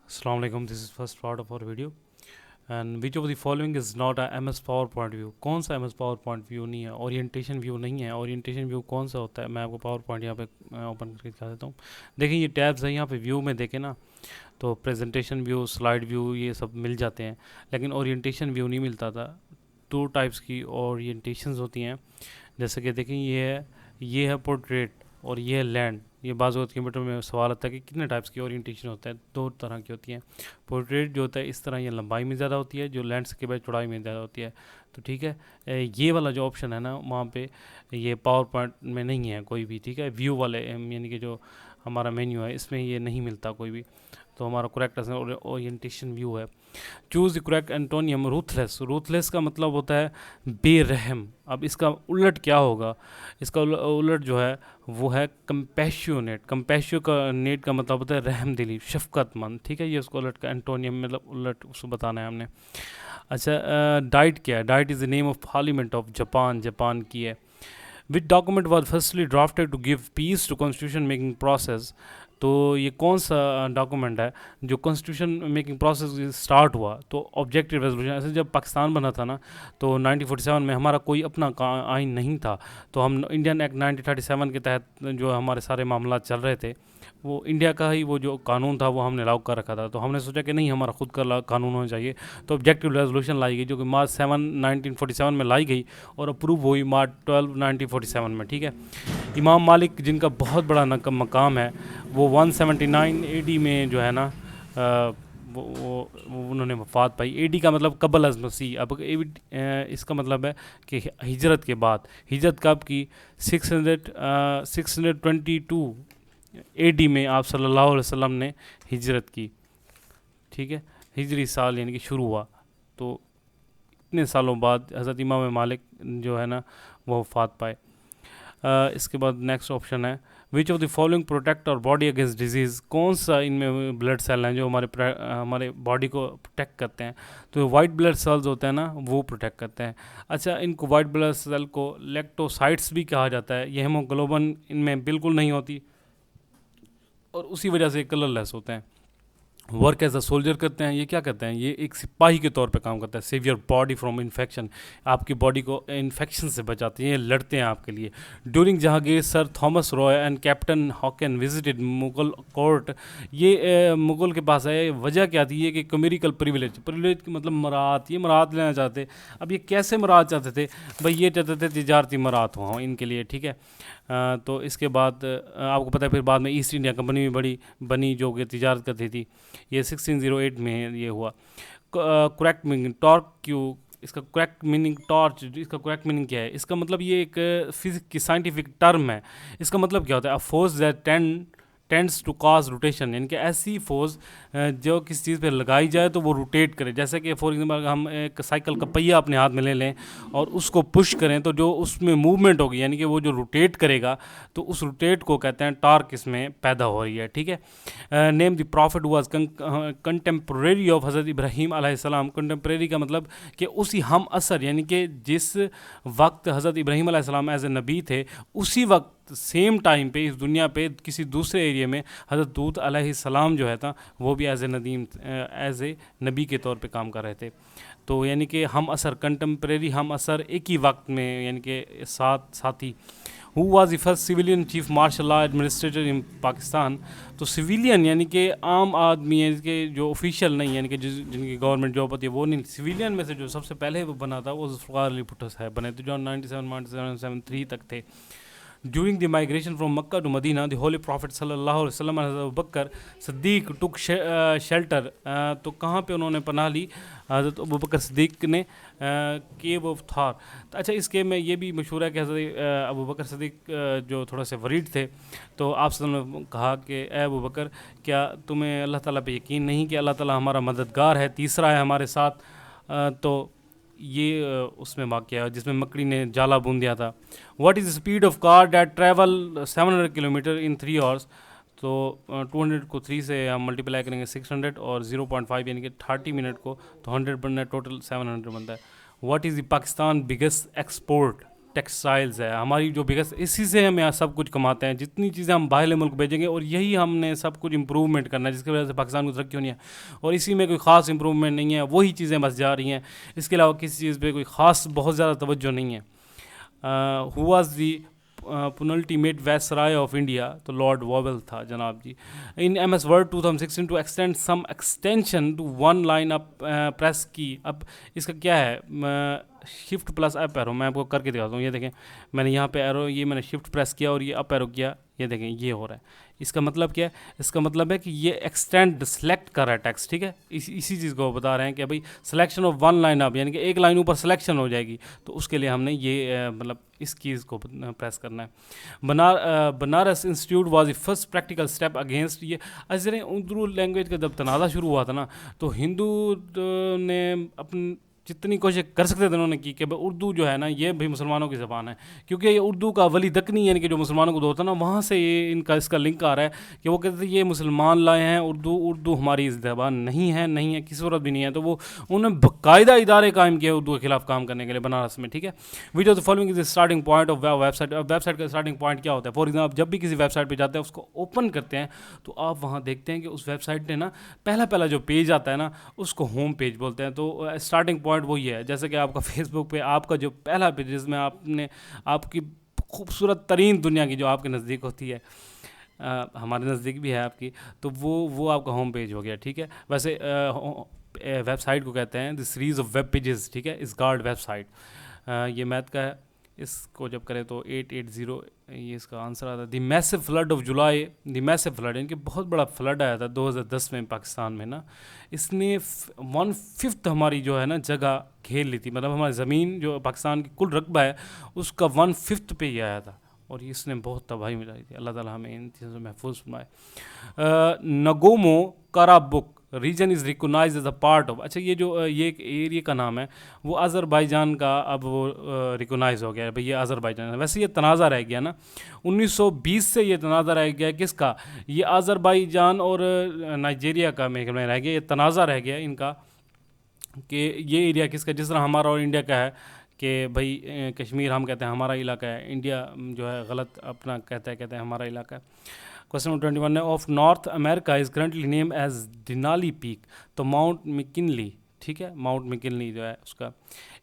Assalamu alaikum. This is first part of our video. And which of the following is not a MS PowerPoint view? कौन सा MS PowerPoint view नहीं है? Orientation view नहीं है. Orientation view कौन सा होता है? मैं आपको PowerPoint यहाँ पे ओपन करके दिखा देता हूँ. देखिए ये टैब्स है यहाँ पे व्यू में देखें ना, तो प्रेजेंटेशन व्यू, स्लाइड व्यू, ये सब मिल जाते हैं, लेकिन ओरिएंटेशन व्यू नहीं मिलता था. दो टाइप्स की ओरिएंटेशंस होती हैं. जैसे कि देखें ये है पोर्ट्रेट और ये है लैंड. ये बाज़ कंप्यूटर में सवाल आता है कि कितने टाइप्स की ओरिएंटेशन होता है. दो तरह की होती हैं. पोर्ट्रेट जो होता है इस तरह, ये लंबाई में ज़्यादा होती है, जो लैंडस्केप है चौड़ाई में ज़्यादा होती है. तो ठीक है, ये वाला जो ऑप्शन है ना, वहाँ पे ये पावर पॉइंट में नहीं है कोई भी. ठीक है, व्यू वाले यानी कि जो हमारा मेन्यू है इसमें ये नहीं मिलता कोई भी. तो हमारा करेक्ट ओरिएंटेशन व्यू है. Choose the correct antonym ruthless. Ruthless का मतलब होता है बेरहम. अब इसका उलट क्या होगा? इसका उलट जो है वो है कंपैशनेट. कंपैशो का नेट का मतलब होता है रहम दिली, शफकतमंद. ठीक है, ये उसको उलट का एंटोनियम मतलब उलट उसको बताना है हमने. अच्छा, डाइट क्या है? Diet is the name of parliament of Japan. Japan की है. Which document was firstly drafted to give peace to constitution making process. तो ये कौन सा डॉक्यूमेंट है जो कॉन्स्टिट्यूशन मेकिंग प्रोसेस स्टार्ट हुआ? तो ऑब्जेक्टिव रेजोल्यूशन. ऐसे जब पाकिस्तान बना था ना, तो 1947 में हमारा कोई अपना आइन नहीं था, तो हम इंडियन एक्ट 1937 के तहत जो हमारे सारे मामला चल रहे थे, वो इंडिया का ही वो जो कानून था वो हमने लागू कर रखा था. तो हमने सोचा कि नहीं, हमारा खुद का कानून होना चाहिए. तो ऑब्जेक्टिव रेजोल्यूशन लाई गई, जो कि मार्च 7 1947 में लाई गई और अप्रूव हुई मार्च 12 1947 में. ठीक है. इमाम मालिक, जिनका बहुत बड़ा मकाम है, वो 179 एडी में जो है ना, वो उन्होंने वफ़ात पाई. एडी का मतलब कबल अज़ मसीह. अब इसका मतलब है कि हिजरत के बाद. हिजरत कब की? 622 एडी में आप सल्लल्लाहु अलैहि वसल्लम ने हिजरत की. ठीक है, हिजरी साल यानी कि शुरू हुआ. तो इतने सालों बाद हज़रत इमाम मालिक जो है ना वो वफ़ात पाए. इसके बाद नेक्स्ट ऑप्शन है which of the following protect और बॉडी अगेंस्ट डिजीज़. कौन सा इनमें ब्लड सेल हैं जो हमारे बॉडी को प्रोटेक्ट करते हैं? तो वाइट ब्लड सेल्स होते हैं ना, वो प्रोटेक्ट करते हैं. अच्छा, इनको वाइट ब्लड सेल को लेक्टोसाइट्स भी कहा जाता है. ये हेमोग्लोबिन इनमें बिल्कुल नहीं होती और उसी वजह से कलरलेस होते हैं. वर्क एज अ सोल्जर करते हैं. ये क्या करते हैं? ये एक सिपाही के तौर पे काम करता है. Save your body from infection. आपकी बॉडी को इन्फेक्शन से बचाते हैं, ये लड़ते हैं आपके लिए. During Jahangir sir Thomas Roe and captain Hawkins visited Mughal court. ये मुगल के पास आए. वजह क्या थी? ये कि कमेरिकल प्रिविलेज. प्रिविलेज मतलब मराहत. ये मराहत लेना चाहते. अब ये कैसे मराहत चाहते थे भाई? ये चाहते थे तिजारती मराहत हो इनके लिए. ठीक है. तो इसके बाद आपको पता है फिर बाद में ईस्ट इंडिया कंपनी भी बनी जो कि तिजारत करती थी. ये 1608 में ये हुआ. Correct meaning torque Q. इसका करेक्ट मीनिंग टॉर्च. इसका करेक्ट मीनिंग क्या है? इसका मतलब ये एक फिजिक्स की साइंटिफिक टर्म है. इसका मतलब क्या होता है? A force that tends to cause rotation. यानी कि ऐसी फोर्स जो किसी चीज़ पे लगाई जाए तो वो रोटेट करे. जैसे कि फॉर एग्जांपल हम एक साइकिल का पहिया अपने हाथ में ले लें और उसको पुश करें, तो जो उसमें मूवमेंट होगी यानी कि वो जो रोटेट करेगा, तो उस रोटेट को कहते हैं टॉर्क. इसमें पैदा हो रही है. ठीक है. Name the profit was contemporary of हज़रत इब्राहीम अलैहिस्सलाम. कंटेम्प्रेरी का मतलब कि उसी हम असर, यानी कि जिस वक्त हज़रत इब्राहीम अलैहिस्सलाम एज ए नबी थे, उसी वक्त सेम टाइम पे इस दुनिया पे किसी दूसरे एरिया में हज़रत दूत अलैहिस्सलाम जो है था, वो भी एज ए नबी के तौर पे काम कर रहे थे. तो यानी कि हम असर, कंटेम्प्रेरी हम असर, एक ही वक्त में, यानी कि साथी. Who was the first civilian chief martial law administrator in Pakistan. तो सिविलियन यानी कि आम आदमी है कि जो ऑफिशियल नहीं, यानी कि जिनकी गवर्नमेंट जॉब होती है वो नहीं. सिविलियन में से जो सबसे पहले वो बना था वो ज़ुल्फ़िकार अली भुट्टो साहब बने थे, जो 97 तक थे. During the migration from Makkah to Medina, the Holy Prophet sallallahu alaihi wasallam and Abu Bakr Siddiq took shelter. तो कहाँ पे उन्होंने पनाह ली? हज़रत अबू बकर सिद्दीक़ ने केव ऑफ थार. तो अच्छा, इस केव में ये भी मशहूर है कि हज़रत अबू बकर सिद्दीक़ जो थोड़ा से वरीड थे, तो आप सल्लल्लाहु अलैहि वसल्लम ने कहा कि ए अबू बकर, क्या तुम्हें अल्लाह ताला पे यकीन नहीं कि अल्लाह ताला हमारा मददगार है, तीसरा है हमारे साथ? तो ये उसमें वाक़या है जिसमें मकड़ी ने जाला बूंद दिया था. What is speed of car that travel 700 kilometre in 3 hours. तो 200 को 3 से हम मल्टीप्लाई करेंगे 600 और 0.5 यानी कि 30 मिनट को, तो 100 बनना है, टोटल 700 बनता है. What is the Pakistan biggest export. Textiles है हमारी जो बिगेस्ट, इसी से हम यहाँ सब कुछ कमाते हैं, जितनी चीज़ें हम बाहर मुल्क भेजेंगे और यही हमने सब कुछ इंप्रूवमेंट करना है जिसकी वजह से पाकिस्तान को तरक्की होनी है, और इसी में कोई ख़ास इंप्रूवमेंट नहीं है, वही चीज़ें बस जा रही हैं, इसके अलावा किसी चीज़ पे कोई ख़ास बहुत ज़्यादा तवज्जो नहीं है। Who was the penultimate viceroy of India, तो लॉर्ड वॉवेल था जनाब जी। In M S Word 2016 to extend some extension to one line up press की। अब इसका क्या है, शिफ्ट प्लस अप एरो मैं आपको करके दिखाता हूँ। ये देखें मैंने यहाँ पे एरो, ये मैंने शिफ्ट प्रेस किया और ये अप एरो किया, ये देखें ये हो रहा है। इसका मतलब क्या है, इसका मतलब है कि ये एक्सटेंड सेलेक्ट कर रहा है टेक्स्ट, ठीक है। इसी चीज़ को बता रहे हैं कि भाई selection of one line up, यानी कि एक लाइन ऊपर सिलेक्शन हो जाएगी, तो उसके लिए हमने ये मतलब इस चीज़ को प्रेस करना है। Banaras institute was the first practical step against ये अजर उर्दू लैंग्वेज का जब तनाज़ा शुरू हुआ था ना, तो हिंदू ने अपनी जितनी कोशिश कर सकते थे उन्होंने की कि भाई उर्दू जो है ना ये भी मुसलमानों की ज़बान है, क्योंकि ये उर्दू का वली दक्कनी यानी कि जो मुसलमानों को होता है ना, वहाँ से ये इनका इसका लिंक आ रहा है कि वो कहते थे ये मुसलमान लाए हैं उर्दू, उर्दू हमारी ज़बान नहीं है, नहीं है, किसी सूरत भी नहीं है। तो वो उन्होंने बाकायदा इदारे कायम किए उर्दू के खिलाफ काम करने के लिए बनारस में, ठीक है। Video the following is the starting point of website. Website का स्टार्टिंग पॉइंट क्या होता है, फॉर एग्जाम्पल जब भी किसी वेबसाइट पर जाते हैं उसको ओपन करते हैं तो आप वहाँ देखते हैं कि उस वेबसाइट ने ना पहला जो पेज आता है ना उसको होम पेज बोलते हैं। तो स्टार्टिंग पॉइंट वही है, जैसे कि आपका फेसबुक पे आपका जो पहला पेज जिसमें आपने आपकी खूबसूरत तरीन दुनिया की जो आपके नज़दीक होती है, हमारे नज़दीक भी है आपकी, तो वो आपका होम पेज हो गया, ठीक है। वैसे वेबसाइट को कहते हैं the series of web pages, ठीक है, इस गार्ड वेबसाइट। ये मैथ का है, इसको जब करें तो 880 ये इसका आंसर आता है। The massive flood of July, the massive flood यानी कि बहुत बड़ा फ्लड आया था 2010 में पाकिस्तान में ना, इसने 1/5 हमारी जो है ना जगह घेर ली थी, मतलब हमारी ज़मीन जो पाकिस्तान की कुल रकबा है उसका 1/5 पे ही आया था, और इसने बहुत तबाही मिलाई थी। अल्लाह ताला हमें इन चीज़ों से महफूज फरमाए। Nagorno Karabakh region is recognise as a part of, अच्छा ये जो ये एक एरिया का नाम है वो अज़रबैजान का अब वो रिकोगनाइज हो गया है, भाई ये अज़रबैजान है। वैसे ये तनाज़ा रह गया ना 1920 से, ये तनाज़ा रह गया किसका, ये अज़रबैजान और नाइजीरिया का में रह गया, ये तनाज़ा रह गया इनका कि ये एरिया किसका, जिस तरह हमारा और इंडिया का है कि भाई कश्मीर हम कहते हैं हमारा इलाका है, इंडिया जो है गलत अपना कहते हैं हमारा इलाका है। क्वेश्चन नंबर 21 है, of North America is currently name as Denali peak, तो माउंट मिकिनली, ठीक है, माउंट मिकिनली जो है उसका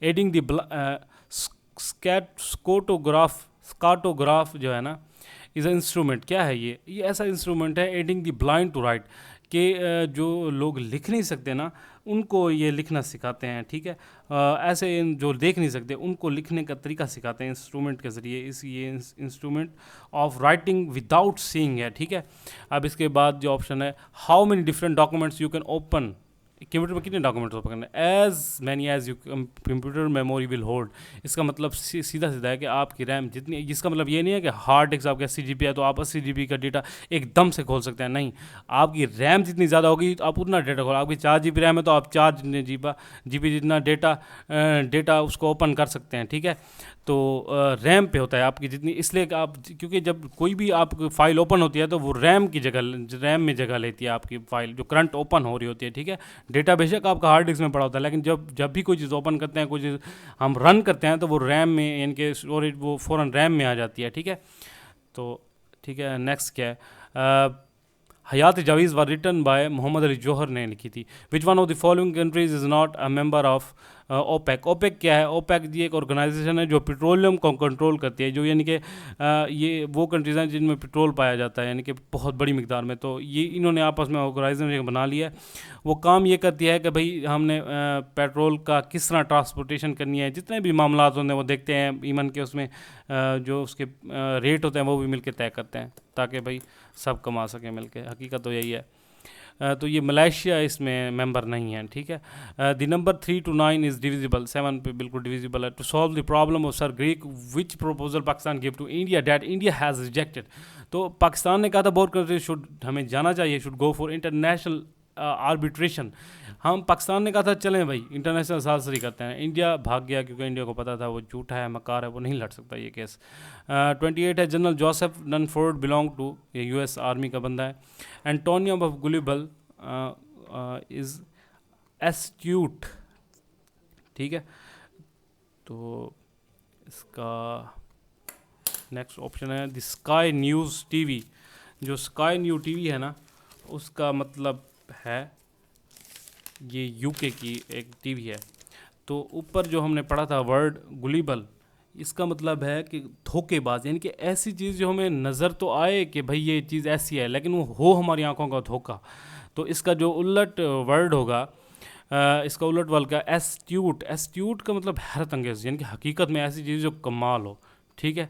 एडिंग द स्काटोग्राफ जो है ना इज़ इंस्ट्रूमेंट, क्या है ये ऐसा इंस्ट्रूमेंट है aiding the blind to write, कि जो लोग लिख नहीं सकते ना उनको ये लिखना सिखाते हैं, ठीक है। ऐसे जो देख नहीं सकते उनको लिखने का तरीका सिखाते हैं इंस्ट्रूमेंट के ज़रिए, ये instrument of writing without seeing है, ठीक है। अब इसके बाद जो ऑप्शन है, how many different documents you can open, computer में कितने डॉक्यूमेंट्स ओपन करने, as many as you computer memory will hold. इसका मतलब सीधा है कि आपकी रैम जितनी, इसका मतलब ये नहीं है कि हार्ड डिस्क आपका 80 GB है तो आप 80 GB का डेटा एकदम से खोल सकते हैं, नहीं, आपकी रैम जितनी ज़्यादा होगी तो आप उतना डेटा खोल, आपकी 4 GB रैम है तो आप 4 GB जितना डेटा उसको ओपन कर सकते हैं, ठीक है। तो रैम पे होता है आपकी जितनी, इसलिए कि आप क्योंकि जब कोई भी आप फाइल ओपन होती है तो वो रैम में जगह लेती है आपकी फाइल जो करंट ओपन हो रही होती है, ठीक है। डेटा बेशक आपका हार्ड डिस्क में पड़ा होता है, लेकिन जब भी कोई चीज़ ओपन करते हैं, कोई चीज़ हम रन करते हैं तो वो रैम में यानी कि स्टोरेज वो फ़ौरन रैम में आ जाती है, ठीक है। तो ठीक है, नेक्स्ट क्या है, Hayat Javed were written by Mohammad Ali Jauhar ने लिखी थी। Which one of the following countries is not a member of OPEC. OPEC क्या है, ओपेक ये एक ऑर्गेनाइजेशन है जो पेट्रोलियम को कंट्रोल करती है, जो यानी कि ये वो कंट्रीज़ हैं जिनमें पेट्रोल पाया जाता है यानी कि बहुत बड़ी मिकदार में, तो ये इन्होंने आपस में ऑर्गेनाइजेशन बना लिया है। वो काम ये करती है कि भाई हमने पेट्रोल का किस तरह ट्रांसपोर्टेशन करनी है, जितने भी मामला होते हैं वो देखते हैं, ईमन के उसमें जो उसके रेट होते हैं वो भी मिल के तय करते हैं ताकि भाई सब कमा सकें मिल के, हकीकत तो यही है। तो ये मलेशिया इसमें मेंबर नहीं है, ठीक है। The number 3 to 9 is divisible, 7 पे बिल्कुल डिविजिबल है। To solve the problem of Sir Creek which proposal Pakistan give to India that India has rejected. तो पाकिस्तान ने कहा था बोर्ड कंट्री शुड, हमें जाना चाहिए, should go for international arbitration. हम पाकिस्तान ने कहा था चलें भाई इंटरनेशनल सालसरी करते हैं, इंडिया भाग गया क्योंकि इंडिया को पता था वो झूठा है, मकार है, वो नहीं लड़ सकता ये केस। 28 है, General Joseph Dunford belong to, ये US आर्मी का बंदा है। Antonio of gullible is astute, ठीक है। तो इसका नेक्स्ट ऑप्शन है द स्काई न्यूज़ टीवी। जो स्काई न्यू टीवी है ना, उसका मतलब है ये यूके की एक टीवी है। तो ऊपर जो हमने पढ़ा था वर्ड गुलिबल, इसका मतलब है कि धोखेबाज, यानी कि ऐसी चीज़ जो हमें नज़र तो आए कि भाई ये चीज़ ऐसी है, लेकिन वो हो हमारी आंखों का धोखा। तो इसका जो उलट वर्ड होगा, इसका उलट वर्ड का एस्ट्यूट। एस्ट्यूट का मतलब हैरत अंगेज, यानी कि हकीकत में ऐसी चीज़ जो कमाल हो। ठीक है।